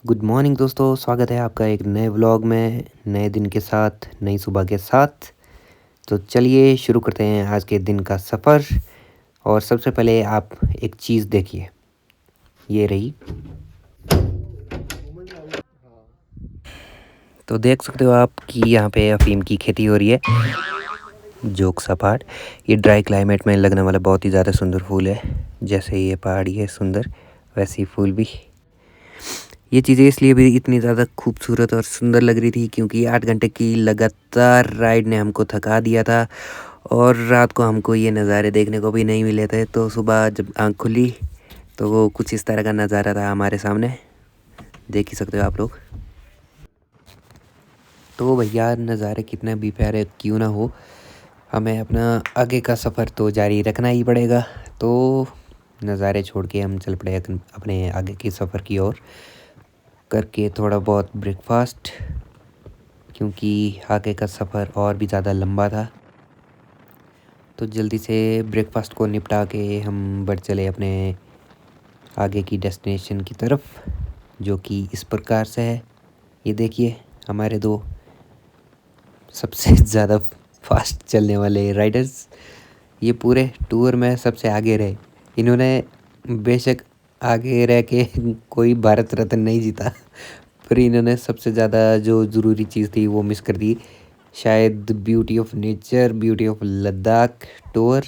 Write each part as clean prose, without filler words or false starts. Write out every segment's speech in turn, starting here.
Good morning दोस्तों, स्वागत है आपका एक नए व्लॉग में, नए दिन के साथ, नई सुबह के साथ। तो चलिए शुरू करते हैं आज के दिन का सफ़र। और सबसे पहले आप एक चीज़ देखिए, ये रही। तो देख सकते हो आप कि यहाँ पे अफ़ीम की खेती हो रही है। जोक सा ये ड्राई क्लाइमेट में लगने वाला बहुत ही ज़्यादा सुंदर फूल है। जैसे ये पहाड़ी है सुंदर, वैसे ही फूल भी। ये चीज़ें इसलिए भी इतनी ज़्यादा खूबसूरत और सुंदर लग रही थी क्योंकि 8 घंटे की लगातार राइड ने हमको थका दिया था और रात को हमको ये नज़ारे देखने को भी नहीं मिले थे। तो सुबह जब आँख खुली तो वो कुछ इस तरह का नज़ारा था हमारे सामने, देख ही सकते हो आप लोग। तो भैया नज़ारे कितने भी प्यारे क्यों ना हो, हमें अपना आगे का सफ़र तो जारी रखना ही पड़ेगा। तो नज़ारे छोड़ के हम चल पड़े अपने आगे के सफ़र की ओर, करके थोड़ा बहुत ब्रेकफास्ट, क्योंकि आगे का सफ़र और भी ज़्यादा लंबा था। तो जल्दी से ब्रेकफास्ट को निपटा के हम बढ़ चले अपने आगे की डेस्टिनेशन की तरफ, जो कि इस प्रकार से है। ये देखिए हमारे दो सबसे ज़्यादा फास्ट चलने वाले राइडर्स, ये पूरे टूर में सबसे आगे रहे। इन्होंने बेशक आगे रह के कोई भारत रत्न नहीं जीता, पर इन्होंने सबसे ज़्यादा जो ज़रूरी चीज़ थी वो मिस कर दी। शायद beauty of nature, beauty of Ladakh tour.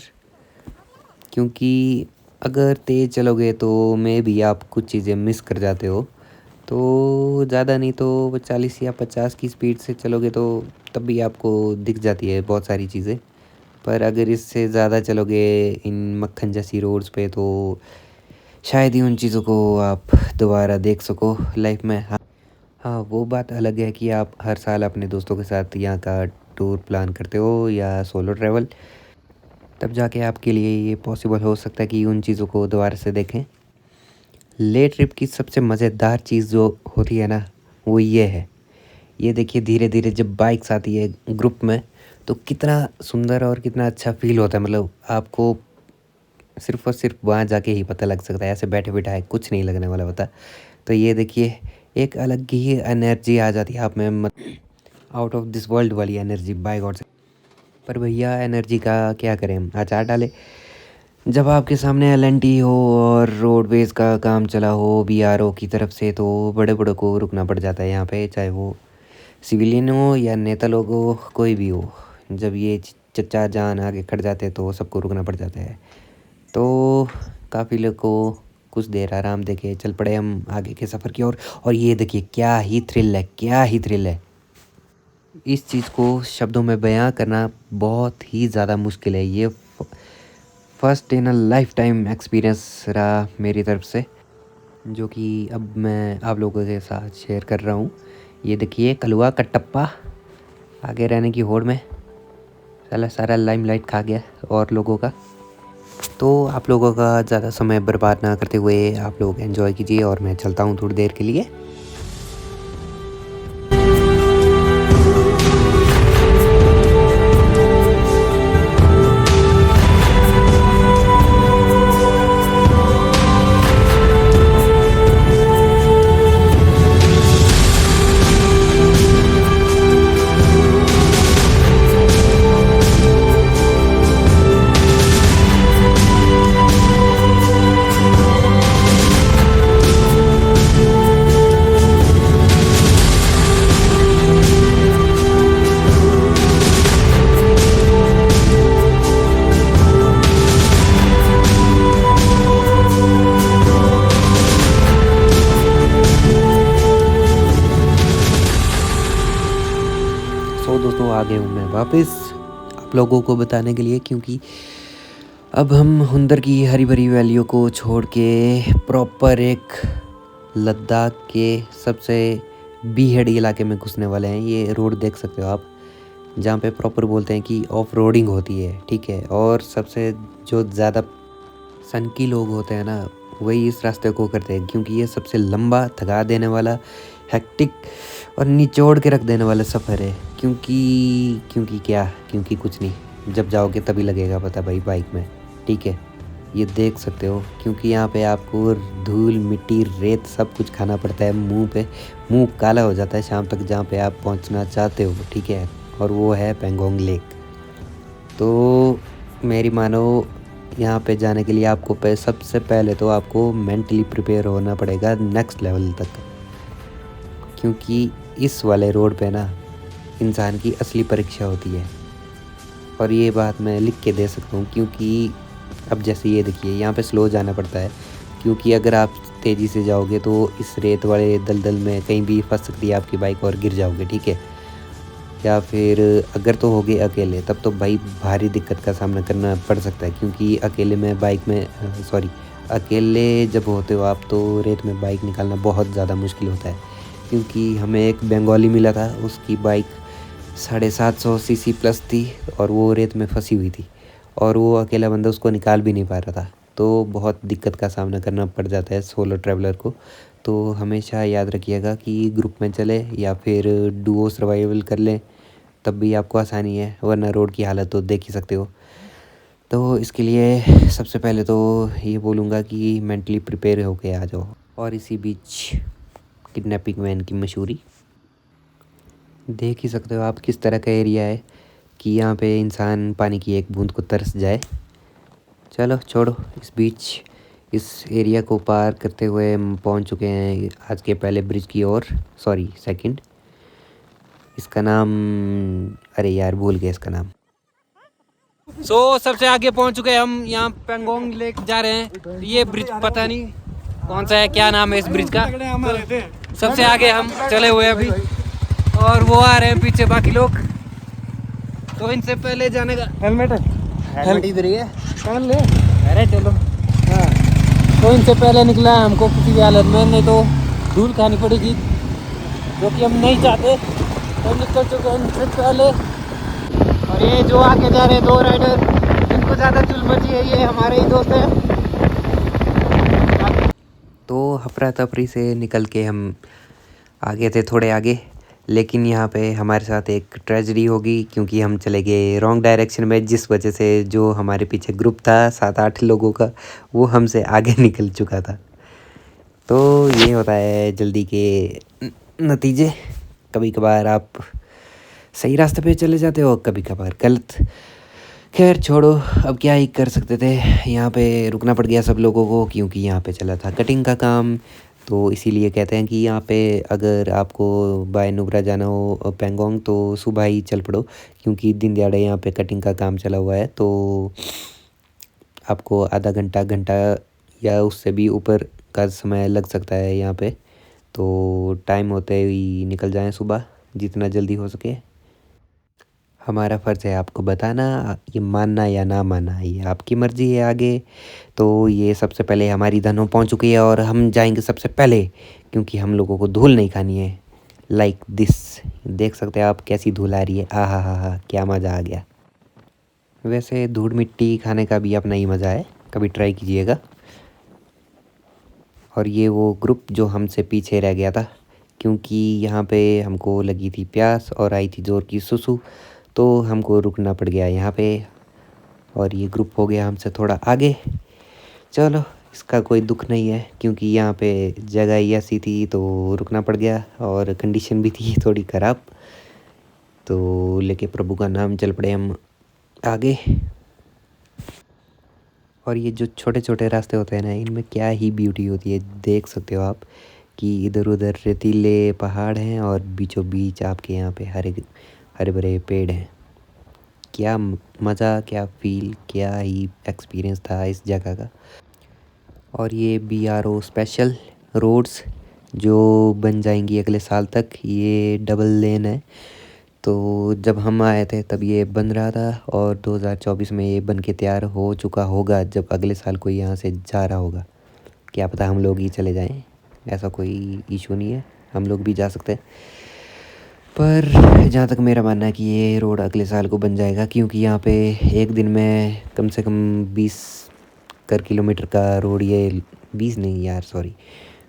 क्योंकि अगर तेज़ चलोगे तो मे भी आप कुछ चीज़ें मिस कर जाते हो। तो ज़्यादा नहीं तो 40 या 50 की स्पीड से चलोगे तो तब भी आपको दिख जाती है बहुत सारी चीज़ें। पर अगर इससे ज़्यादा चलोगे इन मक्खन जैसी रोड्स पे तो शायद ही उन चीज़ों को आप दोबारा देख सको लाइफ में। हाँ, वो बात अलग है कि आप हर साल अपने दोस्तों के साथ यहाँ का टूर प्लान करते हो या सोलो ट्रैवल, तब जाके आपके लिए ये पॉसिबल हो सकता है कि उन चीज़ों को दोबारा से देखें। ले ट्रिप की सबसे मज़ेदार चीज़ जो होती है ना, वो ये है। ये देखिए धीरे धीरे जब बाइक्स आती है ग्रुप में तो कितना सुंदर और कितना अच्छा फील होता है। मतलब आपको सिर्फ़ और सिर्फ वहाँ जाके ही पता लग सकता है, ऐसे बैठे बिठाए कुछ नहीं लगने वाला होता। तो ये देखिए एक अलग ही एनर्जी आ जाती है आप में, आउट ऑफ दिस वर्ल्ड वाली एनर्जी, बाय गॉड से। पर भैया एनर्जी का क्या करें, हम अचार डाले। जब आपके सामने एलएनटी हो और रोडवेज़ का काम चला हो बीआरओ की तरफ से, तो बड़े बड़ों को रुकना पड़ जाता है यहाँ पे, चाहे वो सिविलियन हो या नेता लोग हो, कोई भी हो। जब ये चचा जान आगे खड़ जाते हैं तो सबको रुकना पड़ जाता है। तो काफ़ी लोग को कुछ देर आराम देके चल पड़े हम आगे के सफ़र की ओर। और ये देखिए क्या ही थ्रिल है, क्या ही थ्रिल है। इस चीज़ को शब्दों में बयां करना बहुत ही ज़्यादा मुश्किल है। ये first in a life time experience रहा मेरी तरफ से, जो कि अब मैं आप लोगों के साथ शेयर कर रहा हूँ। ये देखिए कलुआ कटप्पा आगे रहने की होड़ में साला सारा लाइमलाइट खा गया और लोगों का। तो आप लोगों का ज़्यादा समय बर्बाद ना करते हुए आप लोग एंजॉय कीजिए और मैं चलता हूँ थोड़ी देर के लिए। सो दोस्तों आ गया हूँ मैं वापस आप लोगों को बताने के लिए, क्योंकि अब हम हुंदर की हरी भरी वैलियों को छोड़ के प्रॉपर एक लद्दाख के सबसे बीहड़ इलाके में घुसने वाले हैं। ये रोड देख सकते हो आप, जहाँ पे प्रॉपर बोलते हैं कि ऑफ रोडिंग होती है, ठीक है। और सबसे जो ज़्यादा सनकी लोग होते हैं ना, वही इस रास्ते को करते हैं, क्योंकि ये सबसे लंबा, थका देने वाला, हेक्टिक और निचोड़ के रख देने वाला सफ़र है। क्योंकि कुछ नहीं, जब जाओगे तभी लगेगा पता भाई बाइक में, ठीक है। ये देख सकते हो, क्योंकि यहाँ पे आपको धूल मिट्टी रेत सब कुछ खाना पड़ता है मुंह पे। मुंह काला हो जाता है शाम तक जहाँ पे आप पहुँचना चाहते हो, ठीक है। और वो है पेंगोंग लेक। तो मेरी मानो यहाँ पे जाने के लिए आपको सबसे पहले तो आपको मेंटली प्रिपेयर होना पड़ेगा नेक्स्ट लेवल तक, क्योंकि इस वाले रोड पे ना इंसान की असली परीक्षा होती है। और ये बात मैं लिख के दे सकता हूँ, क्योंकि अब जैसे ये देखिए यहाँ पे स्लो जाना पड़ता है, क्योंकि अगर आप तेज़ी से जाओगे तो इस रेत वाले दलदल में कहीं भी फंस सकती है आपकी बाइक और गिर जाओगे, ठीक है। या फिर अगर तो होगे अकेले तब तो भाई भारी दिक्कत का सामना करना पड़ सकता है, क्योंकि अकेले में बाइक में अकेले जब होते हो आप तो रेत में बाइक निकालना बहुत ज़्यादा मुश्किल होता है। क्योंकि हमें एक बंगाली मिला था, उसकी बाइक 750 सीसी प्लस थी और वो रेत में फंसी हुई थी, और वो अकेला बंदा उसको निकाल भी नहीं पा रहा था। तो बहुत दिक्कत का सामना करना पड़ जाता है सोलो ट्रैवलर को। तो हमेशा याद रखिएगा कि ग्रुप में चले या फिर डुओ सर्वाइवल कर लें, तब भी आपको आसानी है, वरना रोड की हालत तो देख ही सकते हो। तो इसके लिए सबसे पहले तो ये बोलूँगा कि मेंटली प्रिपेयर होके आ जाओ। और इसी बीच किडनैपिंग वैन की मशहूरी देख ही सकते हो आप, किस तरह का एरिया है कि यहाँ पे इंसान पानी की एक बूंद को तरस जाए। चलो छोड़ो, इस एरिया को पार करते हुए हम पहुँच चुके हैं आज के पहले ब्रिज की ओर, सॉरी सेकंड। इसका नाम, अरे यार भूल गया इसका नाम। सबसे आगे पहुँच चुके हैं हम, यहाँ पेंगोंग लेक जा रहे हैं। ये ब्रिज पता नहीं कौन सा है, क्या नाम है इस ब्रिज का। तो सबसे आगे हम चले हुए अभी, और वो आ रहे हैं पीछे बाकी लोग। तो इनसे पहले जाने का हेलमेट इधर ही है, पहन ले। अरे चलो हाँ। तो इनसे पहले निकला है हमको किसी भी हालत में, नहीं तो धूल खानी पड़ेगी, जो कि हम नहीं चाहते। तो निकल चुके हैं इनसे पहले। और ये जो आगे जा रहे 2 राइडर, इनको ज़्यादा चुल मची है, ये हमारे ही दोस्त हैं। तो हफरा तफरी से निकल के हम आगे थे थोड़े आगे, लेकिन यहाँ पे हमारे साथ एक ट्रेजेडी होगी, क्योंकि हम चले गए रॉन्ग डायरेक्शन में, जिस वजह से जो हमारे पीछे ग्रुप था 7-8 लोगों का, वो हमसे आगे निकल चुका था। तो ये होता है जल्दी के नतीजे। कभी कभार आप सही रास्ते पे चले जाते हो, कभी कभार गलत। खैर छोड़ो, अब क्या ही कर सकते थे। यहाँ पे रुकना पड़ गया सब लोगों को, क्योंकि यहाँ पे चला था कटिंग का काम। तो इसीलिए कहते हैं कि यहाँ पे अगर आपको बाय नुब्रा जाना हो पेंगोंग, तो सुबह ही चल पड़ो, क्योंकि दिन दहाड़े यहाँ पे कटिंग का काम चला हुआ है। तो आपको आधा घंटा या उससे भी ऊपर का समय लग सकता है यहाँ पे। तो टाइम होते ही निकल जाएं सुबह, जितना जल्दी हो सके। हमारा फ़र्ज़ है आपको बताना, ये मानना या ना मानना ये आपकी मर्ज़ी है आगे। तो ये सबसे पहले हमारी धनो पहुंच चुकी है, और हम जाएंगे सबसे पहले, क्योंकि हम लोगों को धूल नहीं खानी है। लाइक दिस, देख सकते हैं आप कैसी धूल आ रही है। हा, क्या मज़ा आ गया। वैसे धूल मिट्टी खाने का भी अपना ही मज़ा है, कभी ट्राई कीजिएगा। और ये वो ग्रुप जो हमसे पीछे रह गया था, क्योंकि यहाँ पे हमको लगी थी प्यास और आई थी ज़ोर की सुसु, तो हमको रुकना पड़ गया यहाँ पे। और ये ग्रुप हो गया हमसे थोड़ा आगे। चलो, इसका कोई दुख नहीं है, क्योंकि यहाँ पे जगह ही ऐसी थी तो रुकना पड़ गया, और कंडीशन भी थी थोड़ी ख़राब। तो लेके प्रभु का नाम चल पड़े हम आगे। और ये जो छोटे छोटे रास्ते होते हैं ना, इनमें क्या ही ब्यूटी होती है। देख सकते हो आप कि इधर उधर रेतीले पहाड़ हैं, और बीचों बीच आपके यहाँ पे हरे भरे पेड़ हैं। क्या मज़ा, क्या फील, क्या ही एक्सपीरियंस था इस जगह का। और ये BRO स्पेशल रोड्स जो बन जाएंगी अगले साल तक, ये डबल लेन है। तो जब हम आए थे तब ये बन रहा था, और 2024 में ये बन के तैयार हो चुका होगा, जब अगले साल कोई यहाँ से जा रहा होगा। क्या पता हम लोग ही चले जाएं, ऐसा कोई इशू नहीं है, हम लोग भी जा सकते हैं। पर जहाँ तक मेरा मानना है कि ये रोड अगले साल को बन जाएगा, क्योंकि यहाँ पे एक दिन में कम से कम 20 किलोमीटर का रोड, ये 20 नहीं यार सॉरी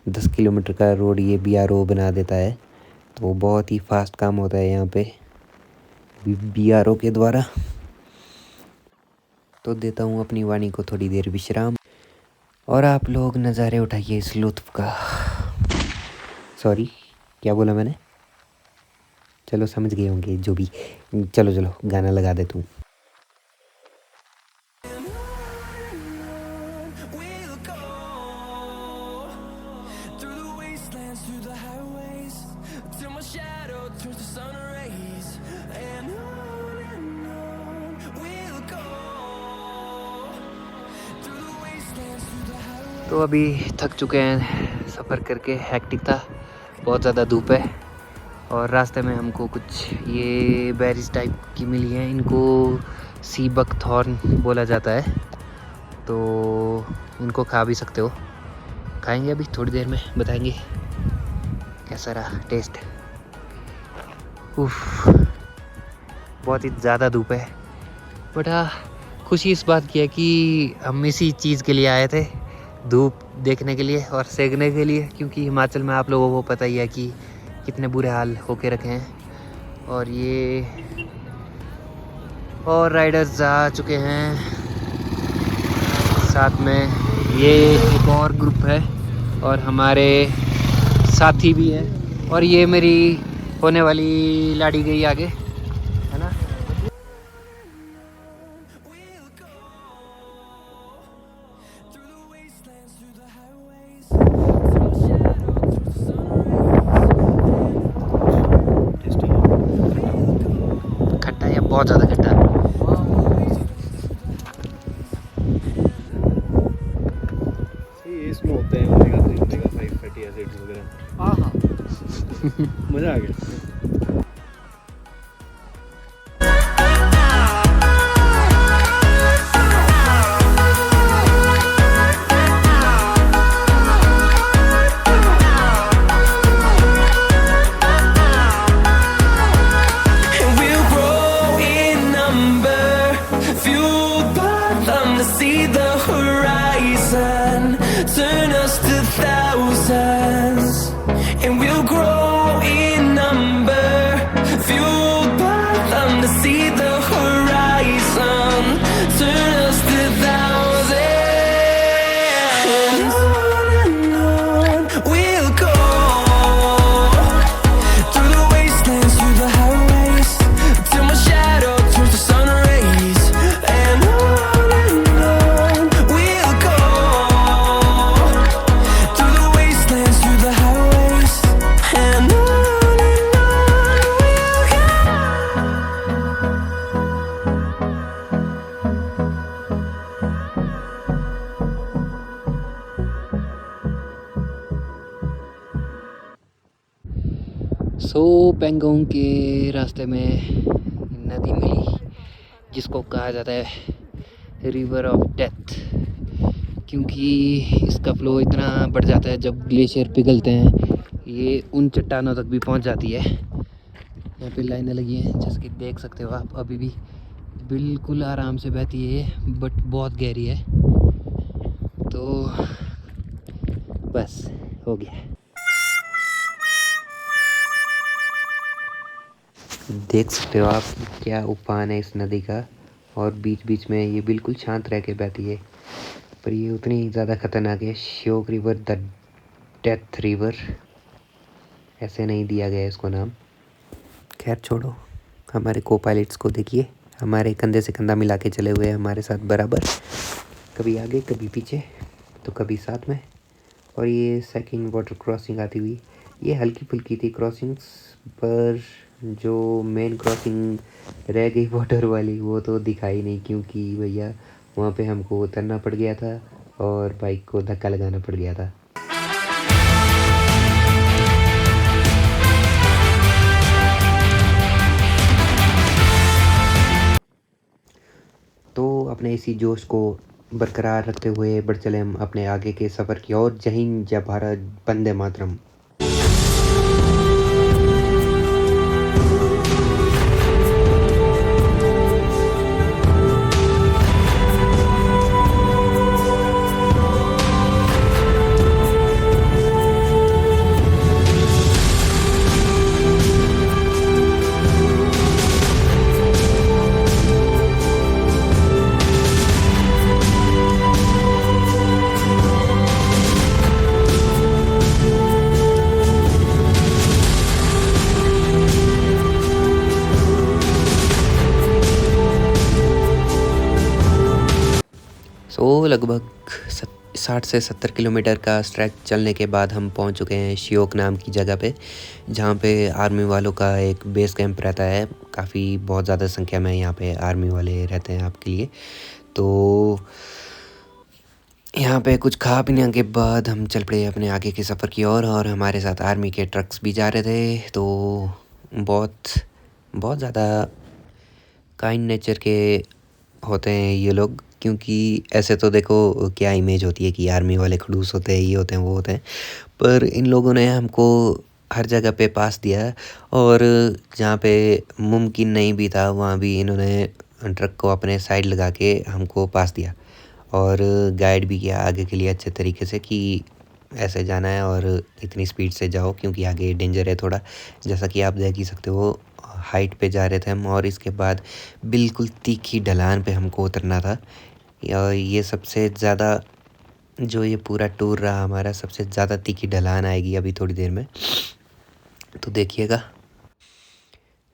10 किलोमीटर का रोड ये BRO बना देता है। तो बहुत ही फास्ट काम होता है यहाँ पे BRO के द्वारा। तो देता हूँ अपनी वाणी को थोड़ी देर विश्राम। और आप लोग नज़ारे उठाइए इस लुत्फ़ का। सॉरी, क्या बोला मैंने? चलो समझ गए होंगे जो भी। चलो चलो गाना लगा देता हूँ। तो अभी थक चुके हैं सफ़र करके, हेक्टिक था, बहुत ज़्यादा धूप है। और रास्ते में हमको कुछ ये बेरीज टाइप की मिली हैं, इनको सी बकथॉर्न बोला जाता है, तो इनको खा भी सकते हो। खाएंगे अभी थोड़ी देर में, बताएंगे कैसा रहा टेस्ट। उफ, बहुत ही ज़्यादा धूप है, बट हाँ खुशी इस बात की है कि हम इसी चीज़ के लिए आए थे, धूप देखने के लिए और सेकने के लिए, क्योंकि हिमाचल में आप लोगों को पता ही है कि कितने बुरे हाल होके रखे हैं। और ये और राइडर्स आ चुके हैं साथ में, ये एक और ग्रुप है और हमारे साथी भी हैं। और ये मेरी होने वाली लाड़ी गई आगे, है ना। खट्टा है, बहुत ज़्यादा खट्टा है। इसमें होते हैं ओमेगा 3 ओमेगा 5 फैटी एसिड्स वगैरह। हाँ हाँ मज़ा आ गया। Turn us to thousands, and we'll grow in number, fueled by them to see the horizon. Turn us to thousands, and on we'll go, through the wastelands, through the highways, till my shadow turns to sun rays. And on we'll go, through the wastelands, through the highways, and on we'll go. सो पेंगोंग के रास्ते में नदी मिली जिसको कहा जाता है river of death, क्योंकि इसका फ्लो इतना बढ़ जाता है जब ग्लेशियर पिघलते हैं, ये उन चट्टानों तक भी पहुंच जाती है। यहाँ पे लाइनें लगी हैं जैसे कि देख सकते हो आप, अभी भी बिल्कुल आराम से बहती है ये, बट बहुत गहरी है। तो बस हो गया। देख सकते हो आप क्या उफान है इस नदी का, और बीच बीच में ये बिल्कुल शांत रह के बहती है, पर ये उतनी ज़्यादा ख़तरनाक है। Shyok river, the death river, ऐसे नहीं दिया गया इसको नाम। खैर छोड़ो, हमारे को पायलट्स को देखिए, हमारे कंधे से कंधा मिला के चले हुए हैं हमारे साथ बराबर, कभी आगे कभी पीछे तो कभी साथ में। और ये सेकंड वाटर क्रॉसिंग आती हुई, ये हल्की फुल्की थी क्रॉसिंग्स, पर जो मेन क्रॉसिंग रह गई वाटर वाली वो तो दिखाई नहीं, क्योंकि भैया वहाँ पे हमको उतरना पड़ गया था और बाइक को धक्का लगाना पड़ गया था। तो अपने इसी जोश को बरकरार रखते हुए बढ़ चले हम अपने आगे के सफ़र की ओर। जय हिंद, जय भारत, वंदे मातरम। तो लगभग 60 से 70 किलोमीटर का ट्रैक चलने के बाद हम पहुंच चुके हैं श्योक नाम की जगह पे, जहां पे आर्मी वालों का एक बेस कैंप रहता है। काफ़ी बहुत ज़्यादा संख्या में यहाँ पे आर्मी वाले रहते हैं आपके लिए। तो यहाँ पे कुछ खा पीने के बाद हम चल पड़े अपने आगे के सफ़र की ओर, और हमारे साथ आर्मी के ट्रक्स भी जा रहे थे। तो बहुत बहुत ज़्यादा काइंड नेचर के होते हैं ये लोग, क्योंकि ऐसे तो देखो क्या इमेज होती है कि आर्मी वाले खड़ूस होते हैं, ये होते हैं, वो होते हैं, पर इन लोगों ने हमको हर जगह पे पास दिया। और जहाँ पे मुमकिन नहीं भी था वहाँ भी इन्होंने ट्रक को अपने साइड लगा के हमको पास दिया, और गाइड भी किया आगे के लिए अच्छे तरीके से कि ऐसे जाना है और इतनी स्पीड से जाओ क्योंकि आगे डेंजर है थोड़ा। जैसा कि आप देख ही सकते हो, हाइट पे जा रहे थे हम, और इसके बाद बिल्कुल तीखी ढलान पे हमको उतरना था। और ये सबसे ज़्यादा, जो ये पूरा टूर रहा हमारा, सबसे ज़्यादा तीखी ढलान आएगी अभी थोड़ी देर में, तो देखिएगा।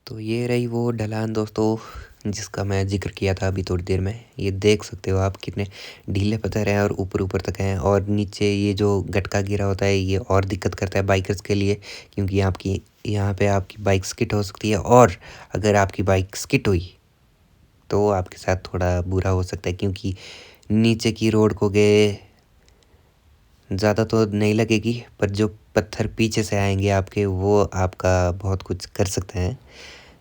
तो ये रही वो ढलान दोस्तों जिसका मैं जिक्र किया था अभी थोड़ी देर में। ये देख सकते हो आप कितने ढीले पत्थर हैं और ऊपर ऊपर तक हैं, और नीचे ये जो गटका गिरा होता है ये और दिक्कत करता है बाइकर्स के लिए, क्योंकि आपकी यहाँ पे आपकी बाइक स्किड हो सकती है, और अगर आपकी बाइक स्किड हुई तो आपके साथ थोड़ा बुरा हो सकता है, क्योंकि नीचे की रोड को गए ज़्यादा तो नहीं लगेगी, पर जो पत्थर पीछे से आएंगे आपके वो आपका बहुत कुछ कर सकते हैं।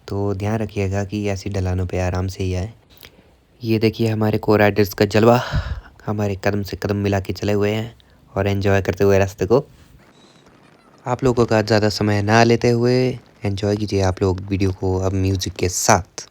तो ध्यान रखिएगा कि ऐसी ढलानों पे आराम से ही आए। ये देखिए हमारे को राइडर्स का जलवा, हमारे कदम से कदम मिला के चले हुए हैं और एंजॉय करते हुए रास्ते को। आप लोगों का ज़्यादा समय ना लेते हुए एंजॉय कीजिए आप लोग वीडियो को अब म्यूज़िक के साथ।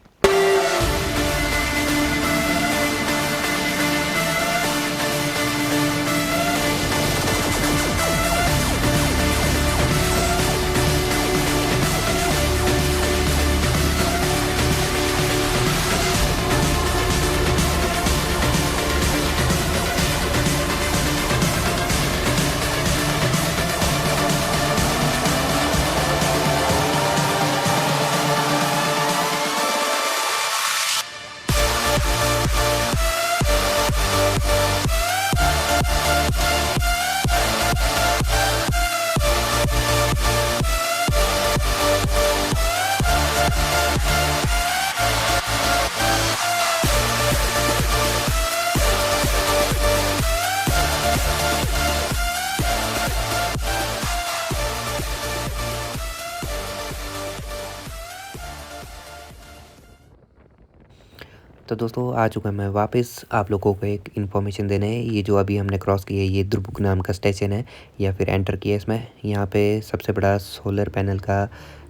तो दोस्तों आ चुका मैं वापस आप लोगों को एक इन्फॉर्मेशन देने। ये जो अभी हमने क्रॉस किया है ये दुर्बुक नाम का स्टेशन है, या फिर एंटर किया इसमें। यहाँ पे सबसे बड़ा सोलर पैनल का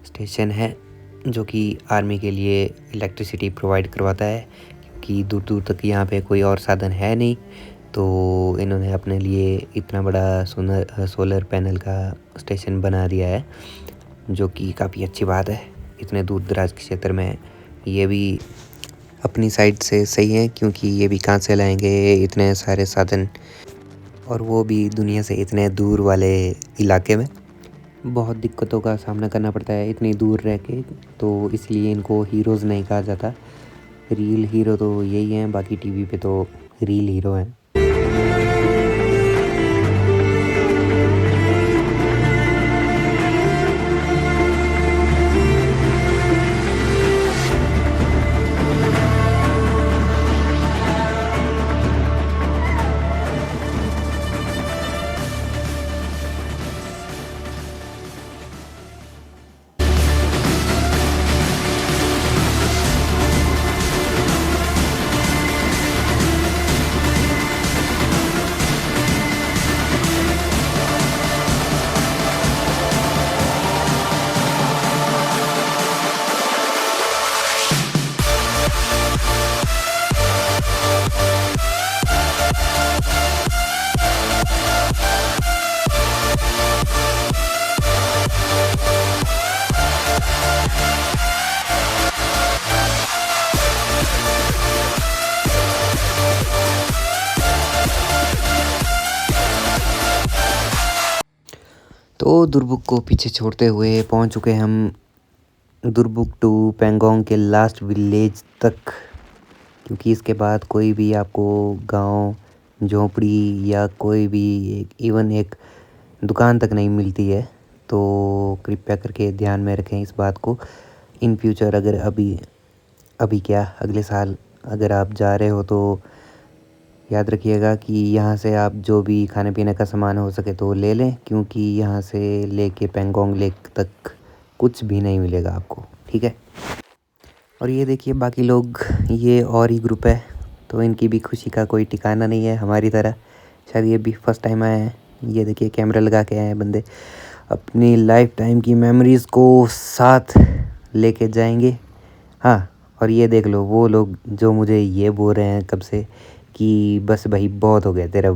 स्टेशन है जो कि आर्मी के लिए इलेक्ट्रिसिटी प्रोवाइड करवाता है, क्योंकि दूर दूर तक यहाँ पे कोई और साधन है नहीं। तो इन्होंने अपने लिए इतना बड़ा सोलर पैनल का स्टेशन बना दिया है, जो कि काफ़ी अच्छी बात है इतने दूर दराज के क्षेत्र में। ये भी अपनी साइड से सही है, क्योंकि ये भी कहाँ से लाएंगे इतने सारे साधन, और वो भी दुनिया से इतने दूर वाले इलाके में। बहुत दिक्कतों का सामना करना पड़ता है इतनी दूर रह के, तो इसलिए इनको हीरोज़ नहीं कहा जाता। रियल हीरो तो यही हैं, बाकी टीवी पे तो रियल हीरो हैं। तो दुर्बुक को पीछे छोड़ते हुए पहुंच चुके हम दुर्बुक टू पेंगोंग के लास्ट विलेज तक, क्योंकि इसके बाद कोई भी आपको गांव झोंपड़ी या कोई भी इवन एक दुकान तक नहीं मिलती है। तो कृपया करके ध्यान में रखें इस बात को। इन फ्यूचर अगर अभी क्या अगले साल अगर आप जा रहे हो तो याद रखिएगा कि यहाँ से आप जो भी खाने पीने का सामान हो सके तो ले लें, क्योंकि यहाँ से लेके पेंगोंग लेक तक कुछ भी नहीं मिलेगा आपको, ठीक है। और ये देखिए बाकी लोग, ये और ही ग्रुप है, तो इनकी भी खुशी का कोई ठिकाना नहीं है हमारी तरह। शायद ये भी फर्स्ट टाइम आए हैं। ये देखिए कैमरा लगा के आए हैं बंदे, अपनी लाइफ टाइम की मेमोरीज़ को साथ लेके जाएंगे। हाँ, और ये देख लो वो लोग जो मुझे ये बोल रहे हैं कब से कि बस भाई बहुत हो गया तेरा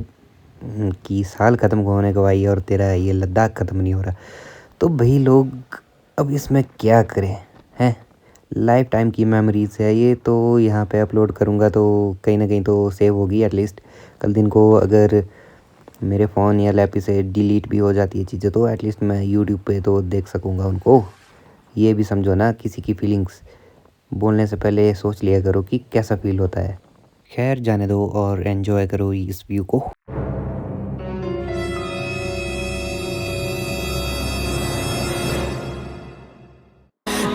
कि साल ख़त्म होने को आई और तेरा ये लद्दाख ख़त्म नहीं हो रहा। तो भाई लोग अब इसमें क्या करें हैं, लाइफ टाइम की मेमोरीज़ है ये, तो यहाँ पे अपलोड करूँगा तो कहीं ना कहीं तो सेव होगी एटलीस्ट। कल दिन को अगर मेरे फ़ोन या लैपटॉप से डिलीट भी हो जाती है चीज़ें तो एटलीस्ट मैं यूट्यूब पे तो देख सकूँगा उनको। ये भी समझो ना, किसी की फीलिंग्स बोलने से पहले सोच लिया करो कि कैसा फील होता है। खैर जाने दो और एंजॉय करो इस व्यू को।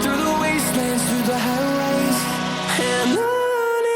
through the wastelands, through the highways, and on we'll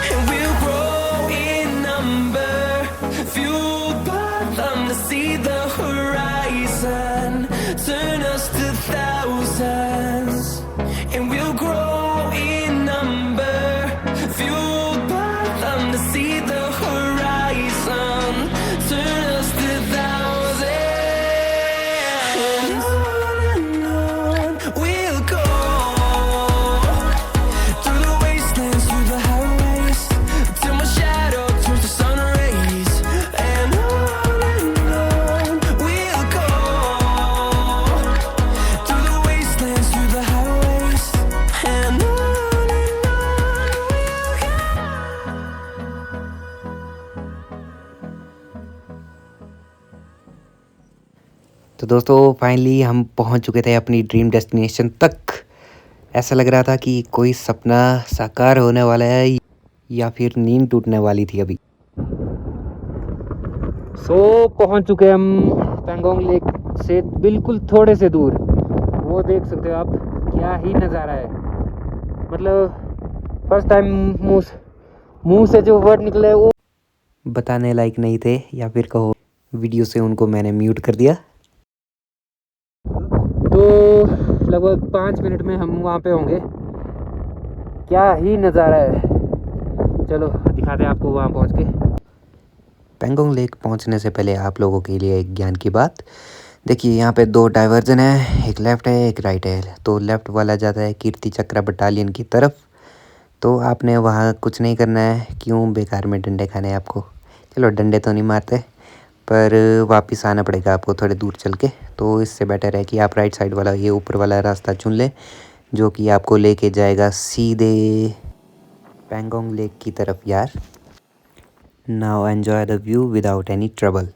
and we'll grow in number, fueled by them to see the horizon, turn us to thousands. And we'll grow in number, fueled by them to see the horizon, turn us to thousands. And on we'll go, through the wastelands, through the highways, till my shadow turns to sun rays. And on we'll go, through the wastelands, through the highways, and on we'll go. तो दोस्तों finally हम पहुंच चुके थे अपनी dream destination तक। ऐसा लग रहा था कि कोई सपना साकार होने वाला है या फिर नींद टूटने वाली थी अभी। पहुंच चुके हम पेंगोंग लेक से बिल्कुल थोड़े से दूर। वो देख सकते हो आप, क्या ही नज़ारा है। मतलब फर्स्ट टाइम मुंह से जो वर्ड निकले वो बताने लायक नहीं थे, या फिर कहो वीडियो से उनको मैंने म्यूट कर दिया। तो लगभग 5 मिनट में हम वहाँ पे होंगे। क्या ही नज़ारा है, चलो दिखाते हैं आपको वहाँ पहुँच के। पेंगोंग लेक पहुँचने से पहले आप लोगों के लिए एक ज्ञान की बात। देखिए यहाँ पे 2 डाइवर्जन है, एक लेफ़्ट है एक राइट है। तो लेफ़्ट वाला जाता है कीर्ति चक्र बटालियन की तरफ। तो आपने वहाँ कुछ नहीं करना है, क्यों बेकार में डंडे खाने हैं आपको। चलो डंडे तो नहीं मारते, पर वापस आना पड़ेगा आपको थोड़े दूर चल के। तो इससे बेटर है कि आप राइट साइड वाला ये ऊपर वाला रास्ता चुन लें, जो कि आपको लेके जाएगा सीधे पेंगोंग लेक की तरफ यार। Now enjoy the view without any trouble.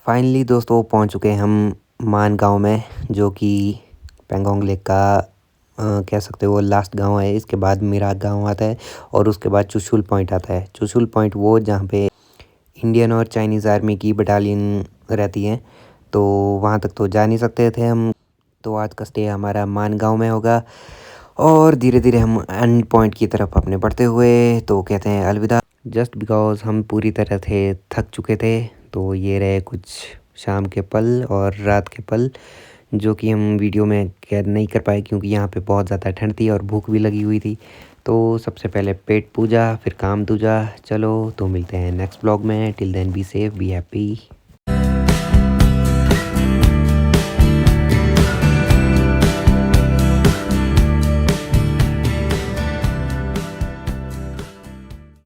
Finally दोस्तों पहुंच चुके हैं हम मान गांव में, जो कि पेंगोंग लेक का कह सकते हो लास्ट गांव है। इसके बाद मिराक गांव आता है और उसके बाद चुशुल पॉइंट आता है। चुशुल पॉइंट वो जहाँ पे इंडियन और चाइनीज़ आर्मी की बटालियन रहती है, तो वहाँ तक तो जा नहीं सकते थे हम। तो आज का स्टे हमारा मान गांव में होगा और धीरे धीरे हम एंड पॉइंट की तरफ अपने बढ़ते हुए तो कहते हैं अलविदा। जस्ट बिकॉज हम पूरी तरह से थक चुके थे। तो ये रहे कुछ शाम के पल और रात के पल, जो कि हम वीडियो में कैद नहीं कर पाए क्योंकि यहाँ पे बहुत ज़्यादा ठंड थी और भूख भी लगी हुई थी। तो सबसे पहले पेट पूजा, फिर काम दूजा। चलो तो मिलते हैं नेक्स्ट ब्लॉग में। Till then be safe, be happy.